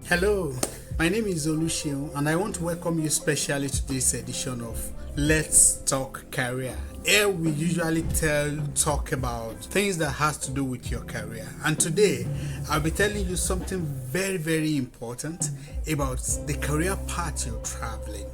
Hello, my name is Oluseun and I want to welcome you specially to this edition of Let's Talk Career. Here we usually talk about things that has to do with your career, and today I'll be telling you something very important about the career path you're traveling,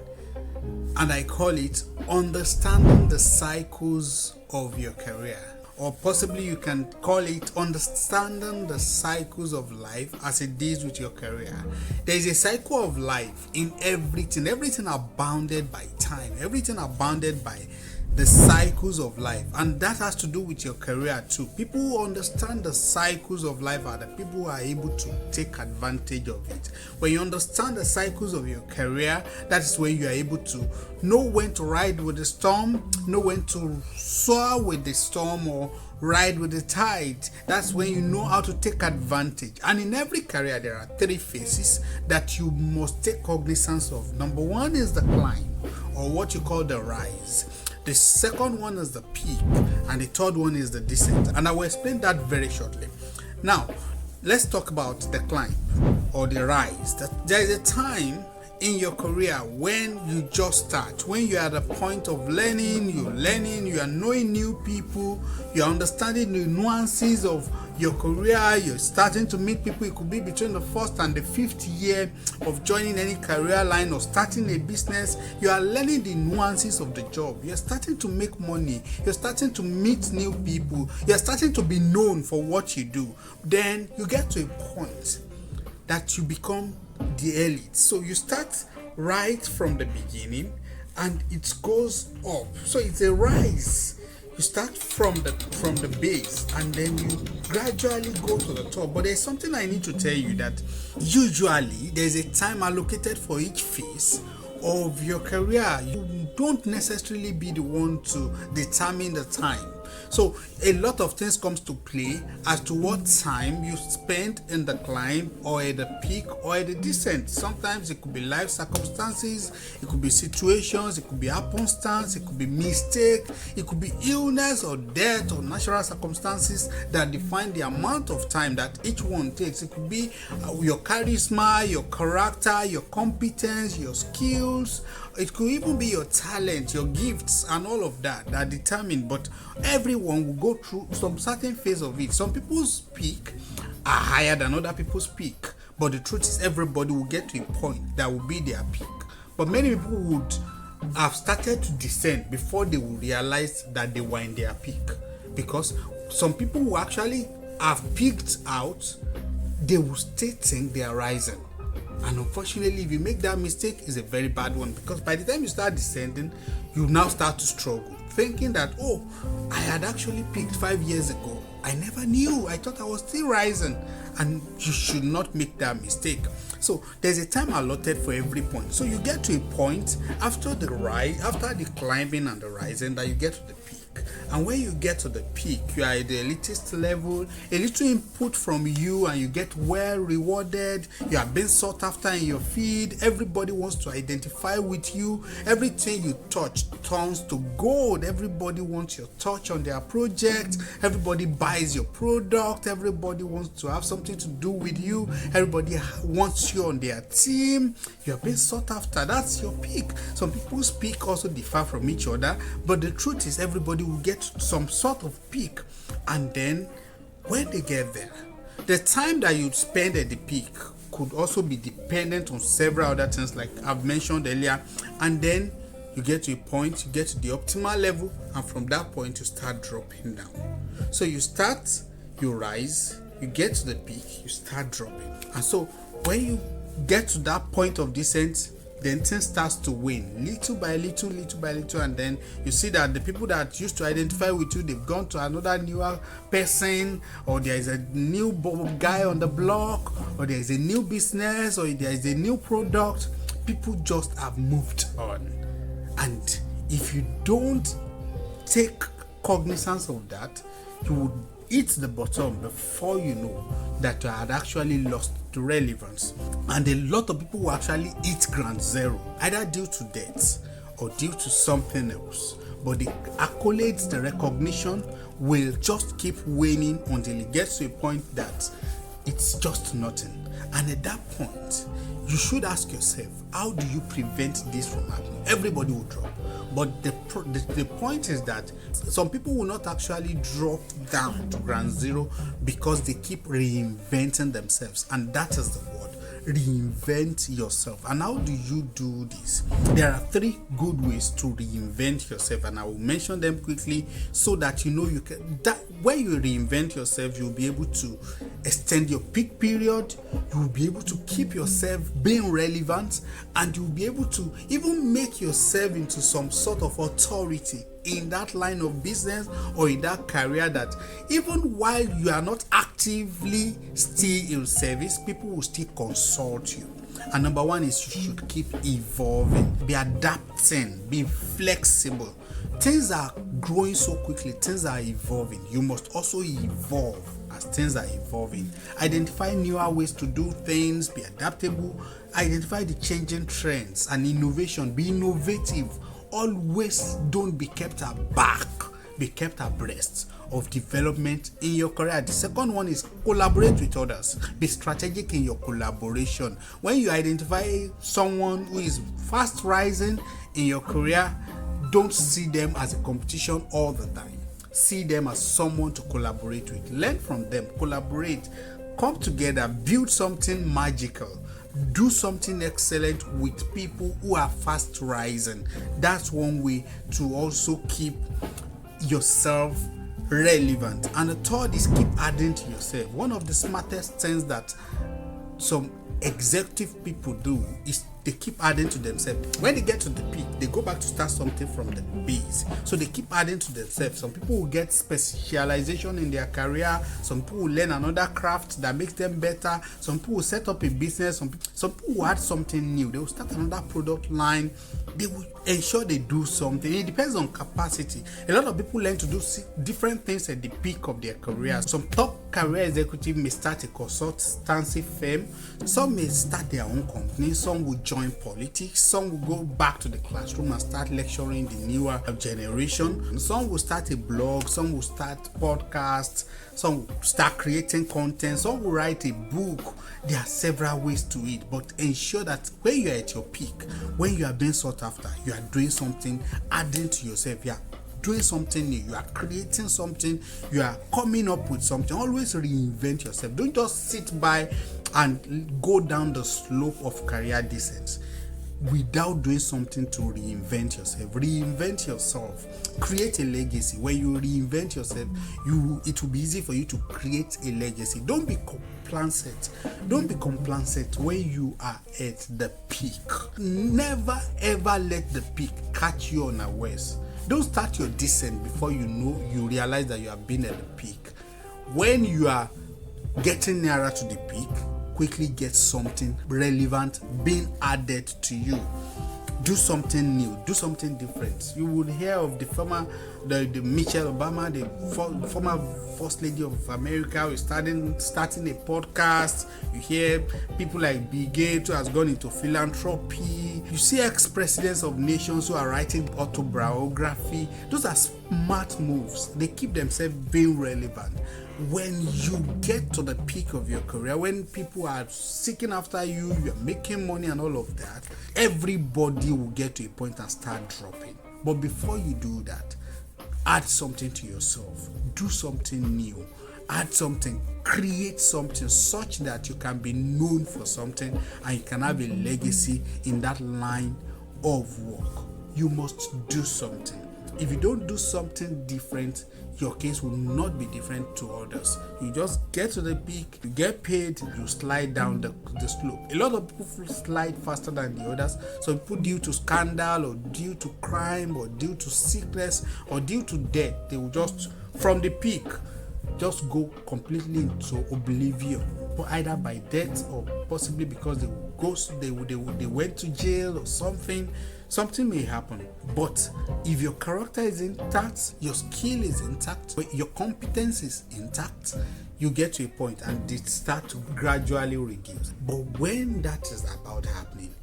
and I call it understanding the cycles of your career. Or possibly you can call it understanding the cycles of life as it deals with your career. There is a cycle of life in everything are bounded by time, everything are bounded by the cycles of life, and that has to do with your career too. People who understand the cycles of life are the people who are able to take advantage of it. When you understand the cycles of your career, that is when you are able to know when to ride with the storm, know when to soar with the storm, or ride with the tide. That's when you know how to take advantage. And in every career there are three phases that you must take cognizance of. Number one is the climb, or what you call the rise. The second one is the peak, and the third one is the descent, and I will explain that very shortly. Now let's talk about the climb or the rise. There is a time in your career when you just start, when you are at the point of learning, you are knowing new people, you're understanding the nuances of your career, you're starting to meet people. It could be between the first and the fifth year of joining any career line or starting a business. You are learning the nuances of the job, you're starting to make money, you're starting to meet new people, you're starting to be known for what you do. Then you get to a point that you become the elite. So you start right from the beginning and it goes up. So it's a rise. You start from the base and then you gradually go to the top. But there's something I need to tell you, that usually there's a time allocated for each phase of your career. You don't necessarily be the one to determine the time. So a lot of things comes to play as to what time you spend in the climb, or at the peak, or at the descent. Sometimes it could be life circumstances, it could be situations, it could be happenstance, it could be mistake, it could be illness or death or natural circumstances that define the amount of time that each one takes. It could be your charisma, your character, your competence, your skills. It could even be your talent, your gifts, and all of that determine. But everyone will go through some certain phase of it. Some people's peak are higher than other people's peak, but the truth is everybody will get to a point that will be their peak. But many people would have started to descend before they will realize that they were in their peak, because some people who actually have peaked out, they will still think they are rising. And unfortunately, if you make that mistake, it's a very bad one, because by the time you start descending, you now start to struggle, thinking that, oh, I had actually peaked 5 years ago. I never knew. I thought I was still rising. And you should not make that mistake. So there's a time allotted for every point. So you get to a point after the rise, after the climbing and the rising, that you get to the peak. And when you get to the peak, you are at the elitist level. A little input from you and you get well rewarded. You are being sought after in your feed. Everybody wants to identify with you. Everything you touch turns to gold. Everybody wants your touch on their project. Everybody buys your product. Everybody wants to have something to do with you. Everybody wants you on their team. You are being sought after. That's your peak. Some people's peak also differ from each other, but the truth is everybody will get some sort of peak. And then when they get there, the time that you spend at the peak could also be dependent on several other things, like I've mentioned earlier. And then you get to a point, you get to the optimal level, and from that point you start dropping down. So you start, you rise, you get to the peak, you start dropping. And so when you get to that point of descent, then things starts to wane little by little, and then you see that the people that used to identify with you, they've gone to another newer person, or there is a new guy on the block, or there is a new business, or there is a new product. People just have moved on. And if you don't take cognizance of that, you would hit the bottom before you know that you had actually lost the relevance. And a lot of people will actually hit ground zero, either due to death or due to something else. But the accolades, the recognition will just keep waning until it gets to a point that it's just nothing. And at that point, you should ask yourself, how do you prevent this from happening? Everybody will drop. But the point is that some people will not actually drop down to ground zero because they keep reinventing themselves. And that is the word. Reinvent yourself. And how do you do this? There are 3 good ways to reinvent yourself, and I will mention them quickly so that you know you can. That when you reinvent yourself, you'll be able to extend your peak period. You'll be able to keep yourself being relevant, and you'll be able to even make yourself into some sort of authority in that line of business or in that career, that even while you are not actively still in service, people will still consult you. And number 1 is you should keep evolving, be adapting, be flexible. Things are growing so quickly, things are evolving. You must also evolve as things are evolving. Identify newer ways to do things, be adaptable, identify the changing trends and innovation, be innovative. Always don't be kept aback, be kept abreast of development in your career. The second one is collaborate with others. Be strategic in your collaboration. When you identify someone who is fast rising in your career, don't see them as a competition all the time. See them as someone to collaborate with. Learn from them, collaborate, come together, build something magical. Do something excellent with people who are fast rising. That's one way to also keep yourself relevant. And the third is keep adding to yourself. One of the smartest things that some executive people do is they keep adding to themselves. When they get to the peak, they go back to start something from the base. So they keep adding to themselves. Some people will get specialization in their career. Some people will learn another craft that makes them better. Some people will set up a business. Some people will add something new. They will start another product line. They will ensure they do something. It depends on capacity. A lot of people learn to do different things at the peak of their career. Some top career executive may start a consultancy firm. Some may start their own company. Some will join politics. Some will go back to the classroom and start lecturing the newer generation. Some will start a blog. Some will start podcasts. Some will start creating content. Some will write a book. There are several ways to it, but ensure that when you are at your peak, when you are being sought after, you are doing something, adding to yourself. You are doing something new, you are creating something, you are coming up with something. Always reinvent yourself. Don't just sit by and go down the slope of career descent without doing something to reinvent yourself. Reinvent yourself. Create a legacy. When you reinvent yourself, it will be easy for you to create a legacy. Don't be complacent. Don't be complacent when you are at the peak. Never ever let the peak catch you unawares. Don't start your descent before you realize that you have been at the peak. When you are getting nearer to the peak, quickly get something relevant being added to you. Do something new, do something different. You will hear of the Michelle Obama, the former First Lady of America, who is starting a podcast. You hear people like Bill Gates, who has gone into philanthropy. You see ex-presidents of nations who are writing autobiography. Those are smart moves. They keep themselves being relevant. When you get to the peak of your career, when people are seeking after you, you're making money and all of that, everybody will get to a point and start dropping. But before you do that, add something to yourself. Do something new. Add something. Create something such that you can be known for something and you can have a legacy in that line of work. You must do something. If you don't do something different, your case will not be different to others. You just get to the peak, you get paid, you slide down the slope. A lot of people slide faster than the others. Some people, due to scandal or due to crime or due to sickness or due to death, they will just, from the peak, just go completely into oblivion, either by death or possibly because they went to jail or something. Something may happen, but if your character is intact, your skill is intact, your competence is intact, you get to a point and it starts to gradually reduce. But when that is about happening,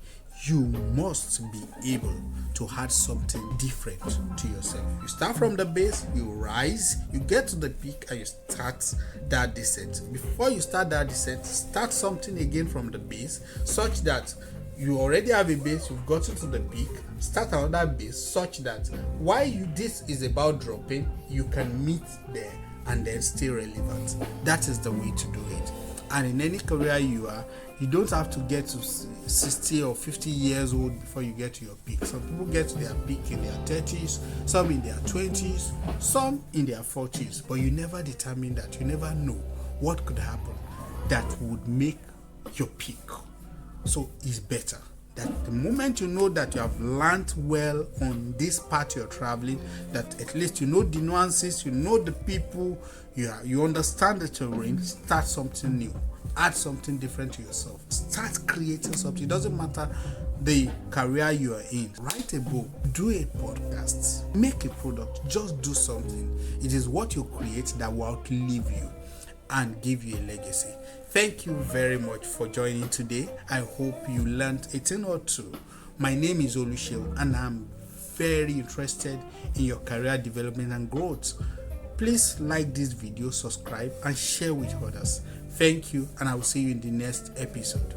you must be able to add something different to yourself. You start from the base, you rise, you get to the peak, and you start that descent. Before you start that descent, start something again from the base, such that you already have a base, you've gotten to the peak. Start another base such that while this is about dropping, you can meet there and then stay relevant. That is the way to do it. And in any career you are, you don't have to get to 60 or 50 years old before you get to your peak. Some people get to their peak in their 30s, some in their 20s, some in their 40s. But you never determine that. You never know what could happen that would make your peak. So it's better that the moment you know that you have learned well on this path you're traveling, that at least you know the nuances, you know the people, you understand the terrain, start something new, add something different to yourself, start creating something. It doesn't matter the career you are in. Write a book, do a podcast, make a product, just do something. It is what you create that will outlive you and give you a legacy. Thank you very much for joining today. I hope you learned a thing or two. My name is Oluseun and I'm very interested in your career development and growth. Please like this video, subscribe and share with others. Thank you, and I will see you in the next episode.